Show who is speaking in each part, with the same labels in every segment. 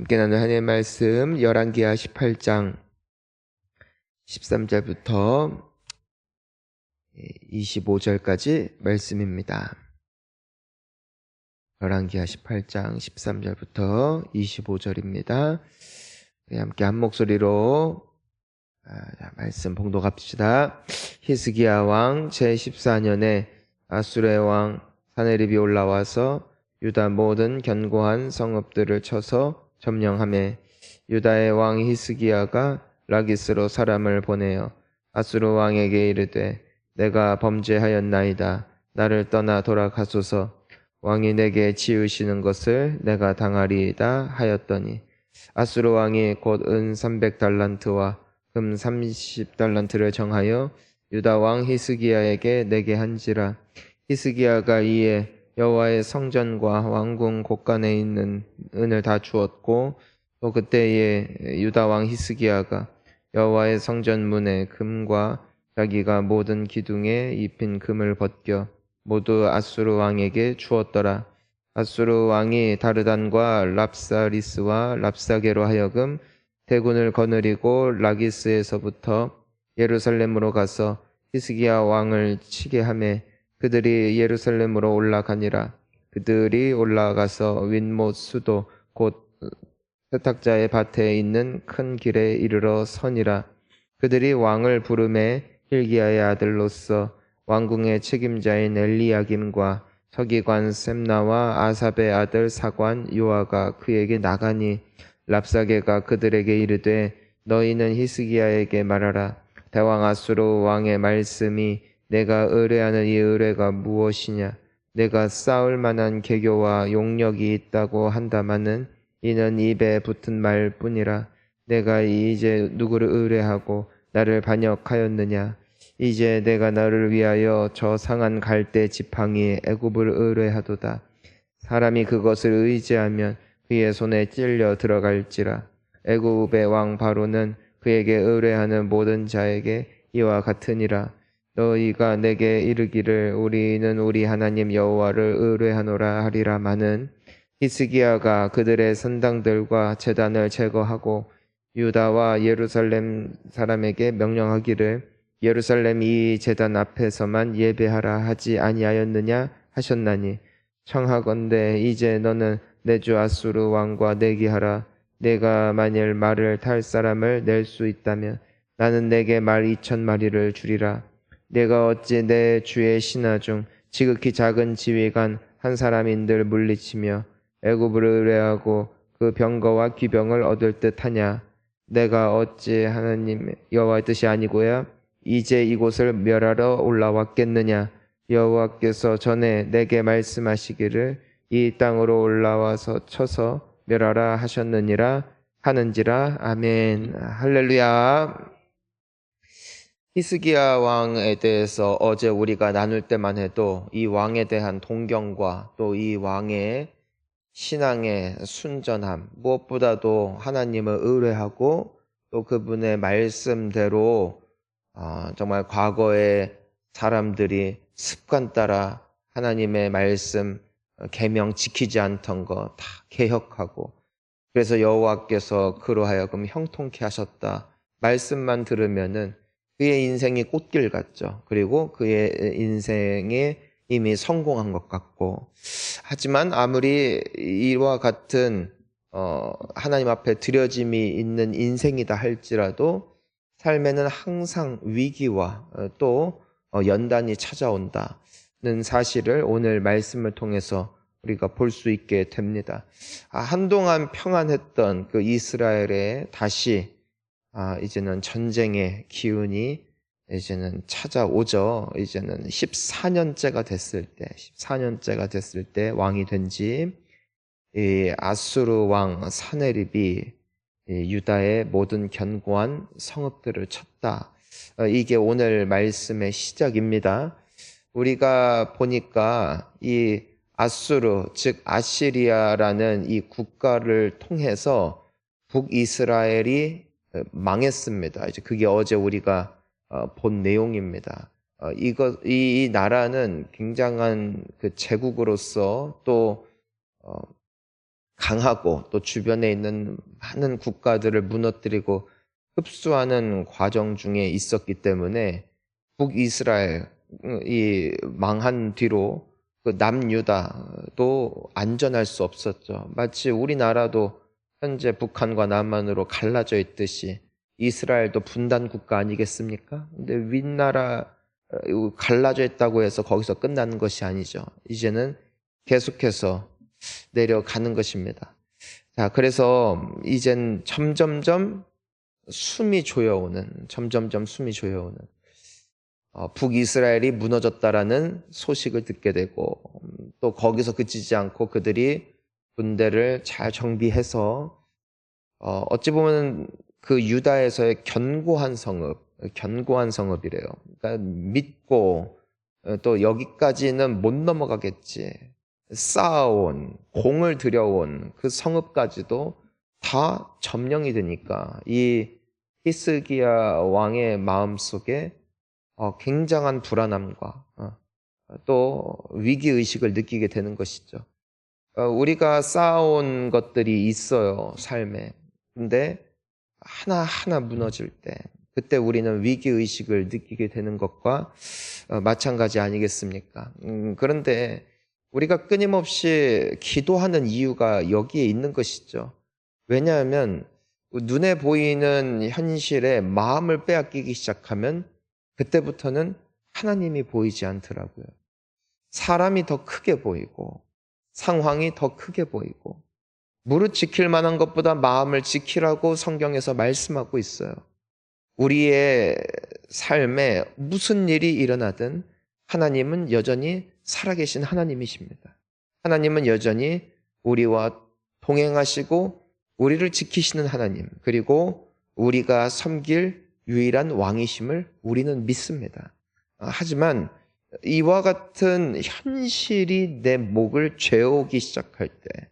Speaker 1: 함께 나눌 하나님의 말씀 열왕기하 18장 13절부터 25절까지 말씀입니다. 열왕기하 18장 13절부터 25절입니다. 함께 한 목소리로 말씀 봉독합시다. 히스기야 왕 제14년에 아수르의 왕 사네립이 올라와서 유다 모든 견고한 성읍들을 쳐서 점령하매 유다의 왕 히스기야가 라기스로 사람을 보내어 아수르 왕에게 이르되 내가 범죄하였나이다. 나를 떠나 돌아가소서. 왕이 내게 지으시는 것을 내가 당하리이다 하였더니 아수르 왕이 곧 은 300달란트와 금 30달란트를 정하여 유다 왕 히스기야에게 내게 한지라. 히스기야가 이에 여호와의 성전과 왕궁 곳간에 있는 은을 다 주었고 또 그때에 유다 왕 히스기야가 여호와의 성전 문에 금과 자기가 모든 기둥에 입힌 금을 벗겨 모두 아수르 왕에게 주었더라. 아수르 왕이 다르단과 랍사리스와 랍사게로 하여금 대군을 거느리고 라기스에서부터 예루살렘으로 가서 히스기야 왕을 치게 하매 그들이 예루살렘으로 올라가니라. 그들이 올라가서 윗못 수도 곧 세탁자의 밭에 있는 큰 길에 이르러 서니라. 그들이 왕을 부르매 hil기야의 아들로서 왕궁의 책임자인 엘리야김과 서기관 셈나와 아삽의 아들 사관 요아가 그에게 나가니 랍사게가 그들에게 이르되 너희는 히스기야에게 말하라. 대왕 아수르 왕의 말씀이 내가 의뢰하는 이 의뢰가 무엇이냐? 내가 싸울 만한 계교와 용력이 있다고 한다마는 이는 입에 붙은 말뿐이라. 내가 이제 누구를 의뢰하고 나를 반역하였느냐? 이제 내가 나를 위하여 저 상한 갈대 지팡이 애굽을 의뢰하도다. 사람이 그것을 의지하면 그의 손에 찔려 들어갈지라. 애굽의 왕 바로는 그에게 의뢰하는 모든 자에게 이와 같으니라. 너희가 내게 이르기를 우리는 우리 하나님 여호와를 의뢰하노라 하리라마는 히스기야가 그들의 선당들과 제단을 제거하고 유다와 예루살렘 사람에게 명령하기를 예루살렘 이 제단 앞에서만 예배하라 하지 아니하였느냐 하셨나니 청하건대 이제 너는 내 주 아수르 왕과 내기하라. 내가 만일 말을 탈 사람을 낼 수 있다면 나는 내게 말 2,000마리를 주리라. 내가 어찌 내 주의 신하 중 지극히 작은 지휘관 한 사람인들 물리치며 애굽을 의뢰하고 그 병거와 기병을 얻을 듯하냐? 내가 어찌 하나님 여호와의 뜻이 아니고야 이제 이곳을 멸하러 올라왔겠느냐? 여호와께서 전에 내게 말씀하시기를 이 땅으로 올라와서 쳐서 멸하라 하셨느니라 하는지라. 아멘. 할렐루야. 히스기야 왕에 대해서 어제 우리가 나눌 때만 해도 이 왕에 대한 동경과 또 이 왕의 신앙의 순전함, 무엇보다도 하나님을 의뢰하고 또 그분의 말씀대로 정말 과거의 사람들이 습관 따라 하나님의 말씀 계명 지키지 않던 거 다 개혁하고 그래서 여호와께서 그로 하여금 형통케 하셨다. 말씀만 들으면은 그의 인생이 꽃길 같죠. 그리고 그의 인생에 이미 성공한 것 같고 하지만 아무리 이와 같은 하나님 앞에 드려짐이 있는 인생이다 할지라도 삶에는 항상 위기와 또 연단이 찾아온다는 사실을 오늘 말씀을 통해서 우리가 볼 수 있게 됩니다. 한동안 평안했던 그 이스라엘에 다시 이제는 전쟁의 기운이 이제는 찾아오죠. 이제는 14년째가 됐을 때 왕이 된 지 이 아수르 왕 사네립이 유다의 모든 견고한 성읍들을 쳤다. 이게 오늘 말씀의 시작입니다. 우리가 보니까 이 아수르, 즉 아시리아라는 이 국가를 통해서 북이스라엘이 망했습니다. 이제 그게 어제 우리가 본 내용입니다. 이 나라는 굉장한 그 제국으로서 또 강하고 또 주변에 있는 많은 국가들을 무너뜨리고 흡수하는 과정 중에 있었기 때문에 북이스라엘이 망한 뒤로 그 남유다도 안전할 수 없었죠. 마치 우리나라도 현재 북한과 남한으로 갈라져 있듯이 이스라엘도 분단 국가 아니겠습니까? 근데 윗나라 갈라져 있다고 해서 거기서 끝나는 것이 아니죠. 이제는 계속해서 내려가는 것입니다. 자, 그래서 이젠 점점점 점점점 숨이 조여오는 북이스라엘이 무너졌다라는 소식을 듣게 되고 또 거기서 그치지 않고 그들이 군대를 잘 정비해서 어찌 보면 그 유다에서의 견고한 성읍이래요. 그러니까 믿고 또 여기까지는 못 넘어가겠지. 쌓아온 공을 들여온 그 성읍까지도 다 점령이 되니까 이 히스기야 왕의 마음속에 굉장한 불안함과 또 위기의식을 느끼게 되는 것이죠. 우리가 쌓아온 것들이 있어요, 삶에. 근데 하나하나 무너질 때 그때 우리는 위기의식을 느끼게 되는 것과 마찬가지 아니겠습니까? 그런데 우리가 끊임없이 기도하는 이유가 여기에 있는 것이죠. 왜냐하면 눈에 보이는 현실에 마음을 빼앗기기 시작하면 그때부터는 하나님이 보이지 않더라고요. 사람이 더 크게 보이고 상황이 더 크게 보이고 무릇 지킬 만한 것보다 마음을 지키라고 성경에서 말씀하고 있어요. 우리의 삶에 무슨 일이 일어나든 하나님은 여전히 살아계신 하나님이십니다. 하나님은 여전히 우리와 동행하시고 우리를 지키시는 하나님, 그리고 우리가 섬길 유일한 왕이심을 우리는 믿습니다. 하지만 이와 같은 현실이 내 목을 죄오기 시작할 때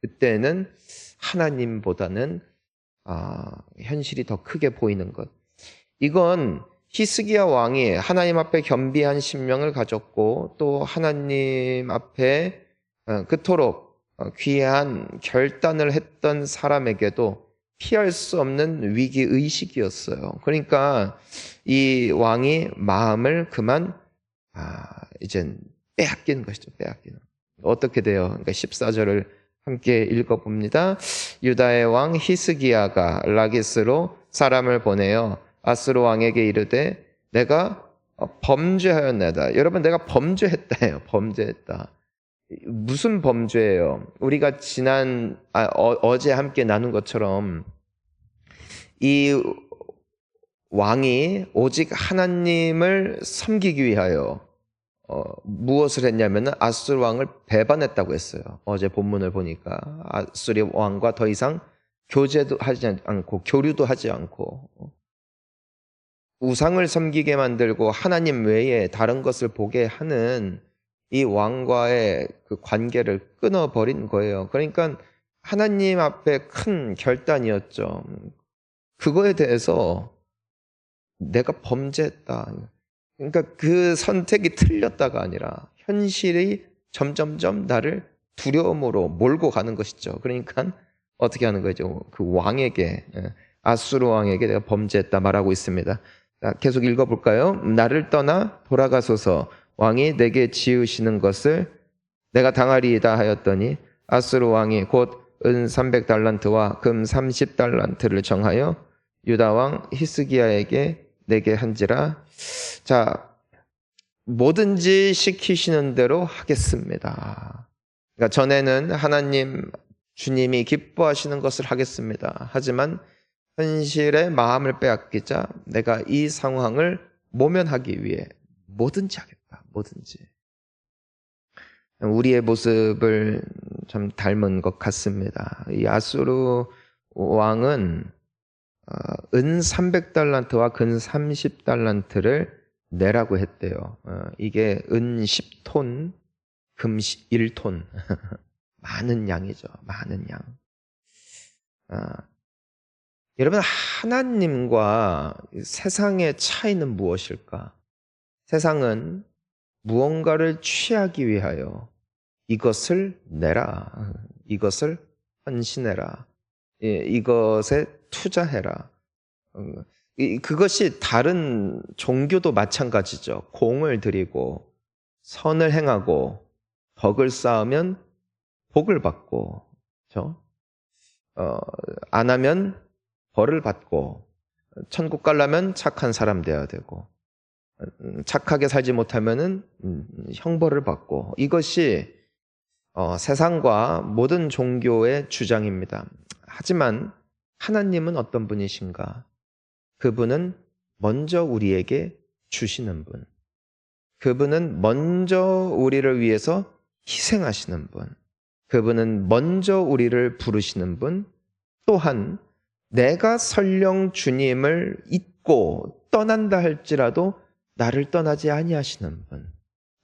Speaker 1: 그때는 하나님보다는 현실이 더 크게 보이는 것. 이건 히스기야 왕이 하나님 앞에 겸비한 심령을 가졌고 또 하나님 앞에 그토록 귀한 결단을 했던 사람에게도 피할 수 없는 위기의식이었어요. 그러니까 이 왕이 마음을 그만 이젠 빼앗기는 것이죠. 빼앗기는. 어떻게 돼요? 그러니까 14절을 함께 읽어봅니다. 유다의 왕 히스기야가 라기스로 사람을 보내어 아스로 왕에게 이르되 내가 범죄하였나이다. 여러분, 내가 범죄했다예요. 범죄했다. 무슨 범죄예요? 우리가 어제 함께 나눈 것처럼 이 왕이 오직 하나님을 섬기기 위하여 무엇을 했냐면 아수르 왕을 배반했다고 했어요. 어제 본문을 보니까 아수르 왕과 더 이상 교제도 하지 않고 교류도 하지 않고 우상을 섬기게 만들고 하나님 외에 다른 것을 보게 하는 이 왕과의 그 관계를 끊어버린 거예요. 그러니까 하나님 앞에 큰 결단이었죠. 그거에 대해서 내가 범죄했다. 그러니까 그 선택이 틀렸다가 아니라 현실이 점점점 나를 두려움으로 몰고 가는 것이죠. 그러니까 어떻게 하는 거죠? 그 왕에게, 아수르 왕에게 내가 범죄했다 말하고 있습니다. 자, 계속 읽어볼까요? 나를 떠나 돌아가소서. 왕이 내게 지으시는 것을 내가 당하리이다 하였더니 아수르 왕이 곧 은 300달란트와 금 30달란트를 정하여 유다 왕 히스기야에게 내게 한지라. 자, 뭐든지 시키시는 대로 하겠습니다. 그러니까 전에는 하나님 주님이 기뻐하시는 것을 하겠습니다. 하지만 현실의 마음을 빼앗기자 내가 이 상황을 모면하기 위해 뭐든지 하겠다. 뭐든지. 우리의 모습을 참 닮은 것 같습니다. 이 아수르 왕은 은 300달란트와 근 30달란트를 내라고 했대요. 이게 은 10톤, 금 1톤. 많은 양이죠. 많은 양. 여러분, 하나님과 세상의 차이는 무엇일까? 세상은 무언가를 취하기 위하여 이것을 내라, 이것을 헌신해라. 예, 이것에 투자해라. 그것이 다른 종교도 마찬가지죠. 공을 들이고 선을 행하고 덕을 쌓으면 복을 받고, 그렇죠? 안 하면 벌을 받고, 천국 가려면 착한 사람 돼야 되고, 착하게 살지 못하면은 형벌을 받고, 이것이 세상과 모든 종교의 주장입니다. 하지만 하나님은 어떤 분이신가? 그분은 먼저 우리에게 주시는 분. 그분은 먼저 우리를 위해서 희생하시는 분. 그분은 먼저 우리를 부르시는 분. 또한 내가 설령 주님을 잊고 떠난다 할지라도 나를 떠나지 아니하시는 분.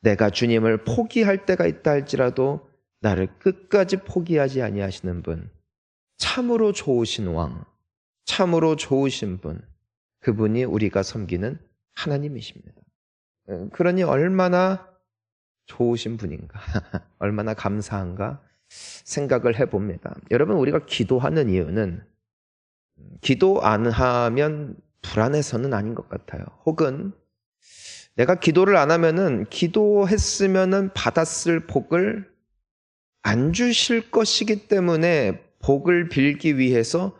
Speaker 1: 내가 주님을 포기할 때가 있다 할지라도 나를 끝까지 포기하지 아니하시는 분. 참으로 좋으신 왕, 참으로 좋으신 분. 그분이 우리가 섬기는 하나님이십니다. 그러니 얼마나 좋으신 분인가, 얼마나 감사한가 생각을 해봅니다. 여러분, 우리가 기도하는 이유는 기도 안 하면 불안해서는 아닌 것 같아요. 혹은 내가 기도를 안 하면은 기도했으면은 받았을 복을 안 주실 것이기 때문에 복을 빌기 위해서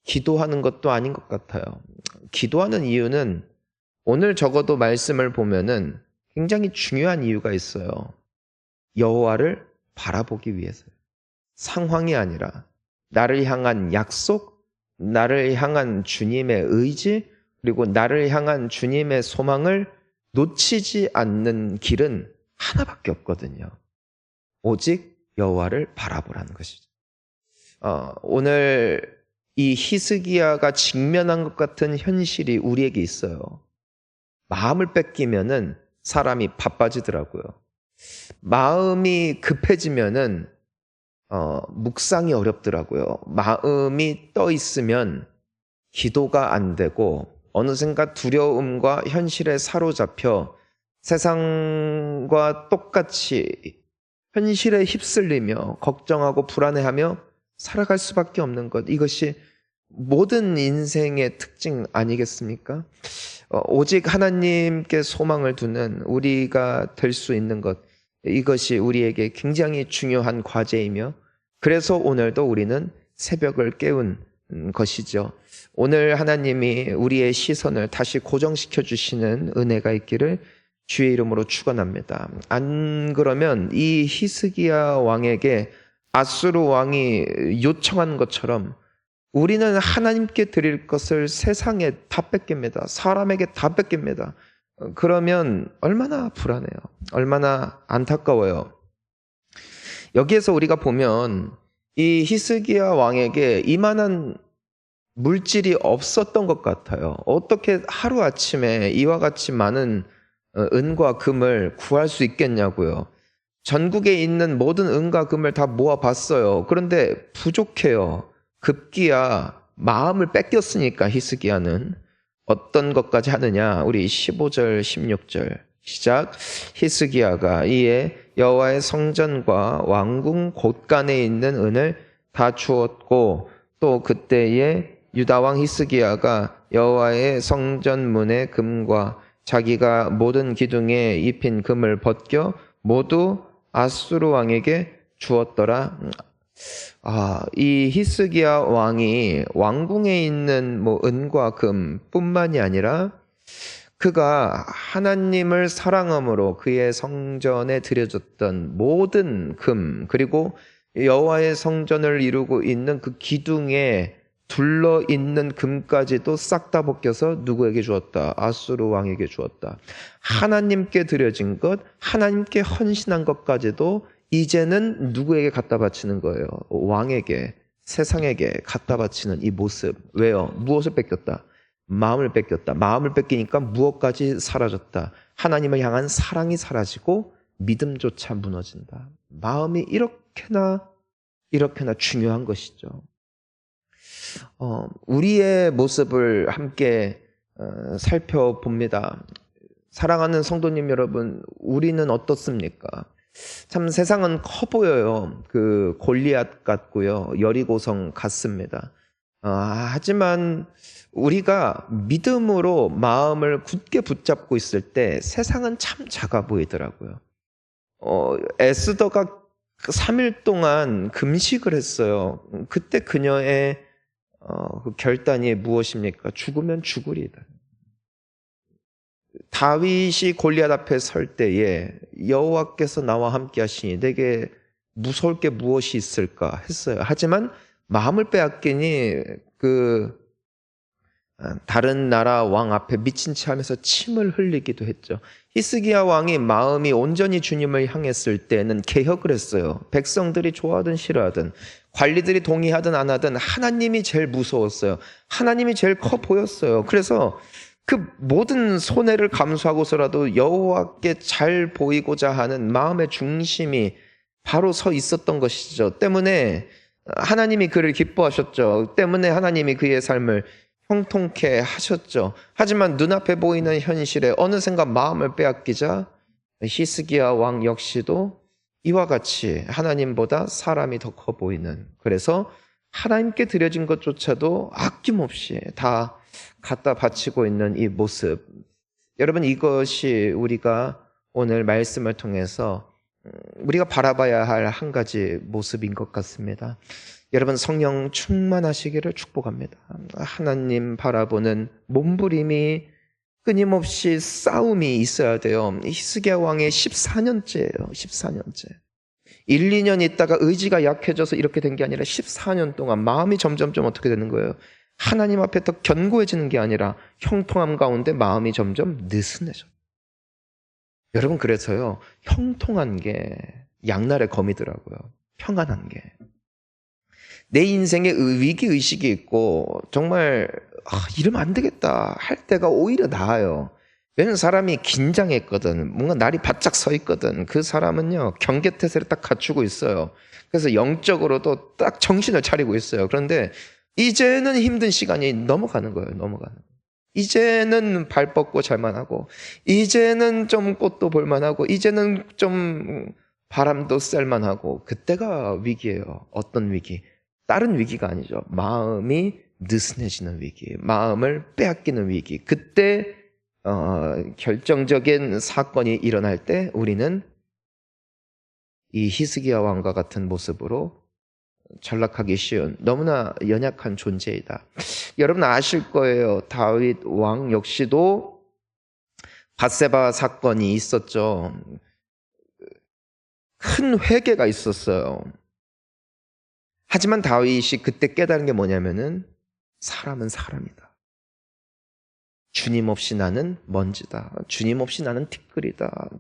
Speaker 1: 기도하는 것도 아닌 것 같아요. 기도하는 이유는 오늘 적어도 말씀을 보면은 굉장히 중요한 이유가 있어요. 여호와를 바라보기 위해서요. 상황이 아니라 나를 향한 약속, 나를 향한 주님의 의지, 그리고 나를 향한 주님의 소망을 놓치지 않는 길은 하나밖에 없거든요. 오직 여호와를 바라보라는 것이죠. 오늘 이 히스기야가 직면한 것 같은 현실이 우리에게 있어요. 마음을 뺏기면은 사람이 바빠지더라고요. 마음이 급해지면은 묵상이 어렵더라고요. 마음이 떠 있으면 기도가 안 되고 어느샌가 두려움과 현실에 사로잡혀 세상과 똑같이 현실에 휩쓸리며 걱정하고 불안해하며 살아갈 수밖에 없는 것. 이것이 모든 인생의 특징 아니겠습니까? 오직 하나님께 소망을 두는 우리가 될 수 있는 것. 이것이 우리에게 굉장히 중요한 과제이며 그래서 오늘도 우리는 새벽을 깨운 것이죠. 오늘 하나님이 우리의 시선을 다시 고정시켜 주시는 은혜가 있기를 주의 이름으로 축원합니다. 안 그러면 이 히스기야 왕에게 아수르 왕이 요청한 것처럼 우리는 하나님께 드릴 것을 세상에 다 뺏깁니다. 사람에게 다 뺏깁니다. 그러면 얼마나 불안해요. 얼마나 안타까워요. 여기에서 우리가 보면 이 히스기야 왕에게 이만한 물질이 없었던 것 같아요. 어떻게 하루아침에 이와 같이 많은 은과 금을 구할 수 있겠냐고요. 전국에 있는 모든 은과 금을 다 모아봤어요. 그런데 부족해요. 급기야 마음을 뺏겼으니까 히스기야는 어떤 것까지 하느냐. 우리 15절 16절 시작. 히스기야가 이에 여호와의 성전과 왕궁 곳간에 있는 은을 다 주었고 또 그때에 유다 왕 히스기야가 여호와의 성전 문의 금과 자기가 모든 기둥에 입힌 금을 벗겨 모두 아수르 왕에게 주었더라. 이 히스기야 왕이 왕궁에 있는 은과 금뿐만이 아니라 그가 하나님을 사랑함으로 그의 성전에 드려졌던 모든 금 그리고 여호와의 성전을 이루고 있는 그 기둥에 둘러 있는 금까지도 싹 다 벗겨서 누구에게 주었다? 아수르 왕에게 주었다. 하나님께 드려진 것, 하나님께 헌신한 것까지도 이제는 누구에게 갖다 바치는 거예요? 왕에게, 세상에게 갖다 바치는 이 모습. 왜요? 무엇을 뺏겼다? 마음을 뺏겼다. 마음을 뺏기니까 무엇까지 사라졌다. 하나님을 향한 사랑이 사라지고 믿음조차 무너진다. 마음이 이렇게나 중요한 것이죠. 우리의 모습을 함께 살펴봅니다. 사랑하는 성도님 여러분, 우리는 어떻습니까? 참 세상은 커 보여요. 그 골리앗 같고요. 여리고성 같습니다. 하지만 우리가 믿음으로 마음을 굳게 붙잡고 있을 때 세상은 참 작아 보이더라고요. 에스더가 3일 동안 금식을 했어요. 그때 그녀의 그 결단이 무엇입니까? 죽으면 죽으리다. 다윗이 골리앗 앞에 설 때에 여호와께서 나와 함께 하시니 내게 무서울 게 무엇이 있을까 했어요. 하지만 마음을 빼앗기니 다른 나라 왕 앞에 미친 채 하면서 침을 흘리기도 했죠. 히스기야 왕이 마음이 온전히 주님을 향했을 때는 개혁을 했어요. 백성들이 좋아하든 싫어하든 관리들이 동의하든 안 하든 하나님이 제일 무서웠어요. 하나님이 제일 커 보였어요. 그래서 그 모든 손해를 감수하고서라도 여호와께 잘 보이고자 하는 마음의 중심이 바로 서 있었던 것이죠. 때문에 하나님이 그를 기뻐하셨죠. 때문에 하나님이 그의 삶을 형통케 하셨죠. 하지만 눈앞에 보이는 현실에 어느샌가 마음을 빼앗기자 히스기야 왕 역시도 이와 같이 하나님보다 사람이 더 커 보이는, 그래서 하나님께 드려진 것조차도 아낌없이 다 갖다 바치고 있는 이 모습. 여러분, 이것이 우리가 오늘 말씀을 통해서 우리가 바라봐야 할 한 가지 모습인 것 같습니다. 여러분, 성령 충만하시기를 축복합니다. 하나님 바라보는 몸부림이 끊임없이 싸움이 있어야 돼요. 히스기야 왕의 14년째예요. 14년째. 1, 2년 있다가 의지가 약해져서 이렇게 된 게 아니라 14년 동안 마음이 점점점 어떻게 되는 거예요? 하나님 앞에 더 견고해지는 게 아니라 형통함 가운데 마음이 점점 느슨해져요. 여러분, 그래서요, 형통한 게 양날의 검이더라고요. 평안한 게. 내 인생에 위기의식이 있고 정말 이러면 안 되겠다 할 때가 오히려 나아요. 왜냐하면 사람이 긴장했거든, 뭔가 날이 바짝 서 있거든, 그 사람은요 경계태세를 딱 갖추고 있어요. 그래서 영적으로도 딱 정신을 차리고 있어요. 그런데 이제는 힘든 시간이 넘어가는 거예요. 넘어가는. 이제는 발 뻗고 잘만 하고, 이제는 좀 꽃도 볼만 하고, 이제는 좀 바람도 쐴만 하고, 그때가 위기예요. 어떤 위기? 다른 위기가 아니죠. 마음이 느슨해지는 위기, 마음을 빼앗기는 위기. 그때 결정적인 사건이 일어날 때 우리는 이 히스기야 왕과 같은 모습으로 전락하기 쉬운 너무나 연약한 존재이다. 여러분 아실 거예요. 다윗 왕 역시도 밧세바 사건이 있었죠. 큰 회개가 있었어요. 하지만 다윗이 그때 깨달은 게 뭐냐면은 사람은 사람이다. 주님 없이 나는 먼지다. 주님 없이 나는 티끌이다.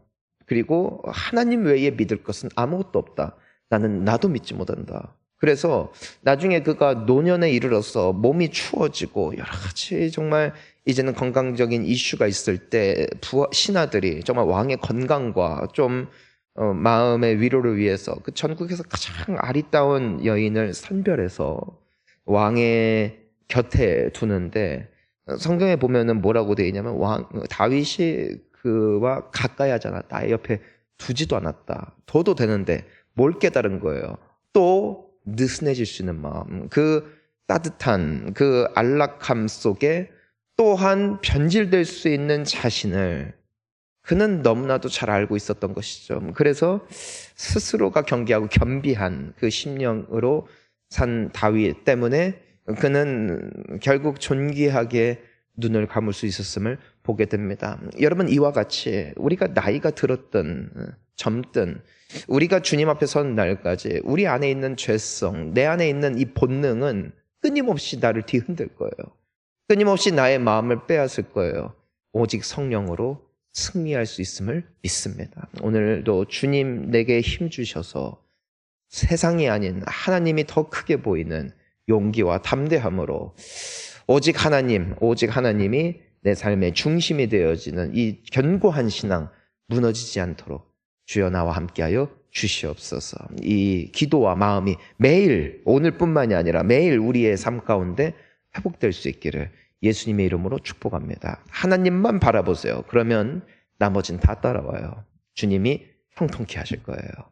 Speaker 1: 그리고 하나님 외에 믿을 것은 아무것도 없다. 나도 믿지 못한다. 그래서 나중에 그가 노년에 이르러서 몸이 추워지고 여러 가지 정말 이제는 건강적인 이슈가 있을 때 신하들이 정말 왕의 건강과 좀 마음의 위로를 위해서 그 전국에서 가장 아리따운 여인을 선별해서 왕의 곁에 두는데, 성경에 보면은 뭐라고 되어 있냐면 다윗이 그와 가까이 하지 않았다. 나의 옆에 두지도 않았다. 둬도 되는데 뭘 깨달은 거예요? 또 느슨해질 수 있는 마음, 그 따뜻한 그 안락함 속에 또한 변질될 수 있는 자신을 그는 너무나도 잘 알고 있었던 것이죠. 그래서 스스로가 경계하고 겸비한 그 심령으로 산 다윗 때문에 그는 결국 존귀하게 눈을 감을 수 있었음을 보게 됩니다. 여러분, 이와 같이 우리가 나이가 들었든 젊든 우리가 주님 앞에 선 날까지 우리 안에 있는 죄성, 내 안에 있는 이 본능은 끊임없이 나를 뒤흔들 거예요. 끊임없이 나의 마음을 빼앗을 거예요. 오직 성령으로 승리할 수 있음을 믿습니다. 오늘도 주님 내게 힘 주셔서 세상이 아닌 하나님이 더 크게 보이는 용기와 담대함으로 오직 하나님이 내 삶의 중심이 되어지는 이 견고한 신앙 무너지지 않도록 주여 나와 함께하여 주시옵소서. 이 기도와 마음이 매일, 오늘뿐만이 아니라 매일 우리의 삶 가운데 회복될 수 있기를 예수님의 이름으로 축복합니다. 하나님만 바라보세요. 그러면 나머지는 다 따라와요. 주님이 형통케 하실 거예요.